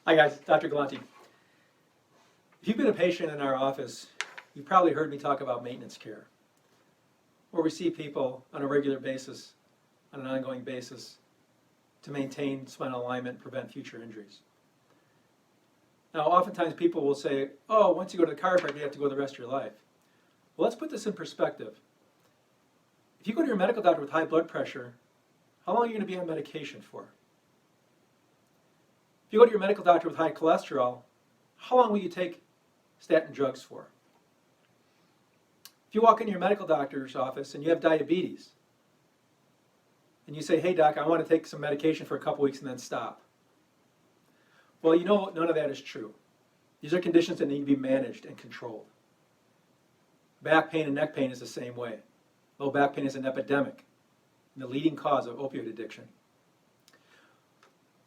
Hi guys, Dr. Galante. If you've been a patient in our office, you've probably heard me talk about maintenance care, where we see people on a regular basis, on an ongoing basis, to maintain spinal alignment and prevent future injuries. Now, oftentimes people will say, oh, once you go to the chiropractor, you have to go the rest of your life. Well, let's put this in perspective. If you go to your medical doctor with high blood pressure, how long are you going to be on medication for? If you go to your medical doctor with high cholesterol, how long will you take statin drugs for? If you walk into your medical doctor's office and you have diabetes, and you say, hey doc, I want to take some medication for a couple weeks and then stop. Well, you know none of that is true. These are conditions that need to be managed and controlled. Back pain and neck pain is the same way. Low back pain is an epidemic and the leading cause of opioid addiction.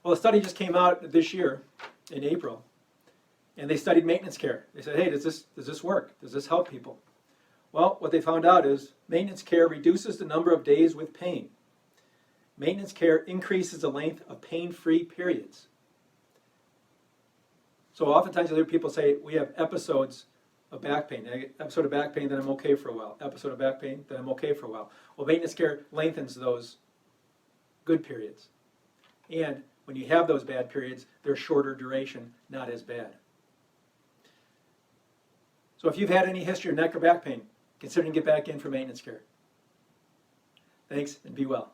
Well, a study just came out this year in April, and they studied maintenance care. They said, hey, does this work? Does this help people? Well, what they found out is maintenance care reduces the number of days with pain. Maintenance care increases the length of pain-free periods. So oftentimes you'll hear people say, we have episodes of back pain. I get episode of back pain, then I'm okay for a while. Episode of back pain, then I'm okay for a while. Well, maintenance care lengthens those good periods. And when you have those bad periods, they're shorter duration, not as bad. So if you've had any history of neck or back pain, consider getting back in for maintenance care. Thanks, and be well.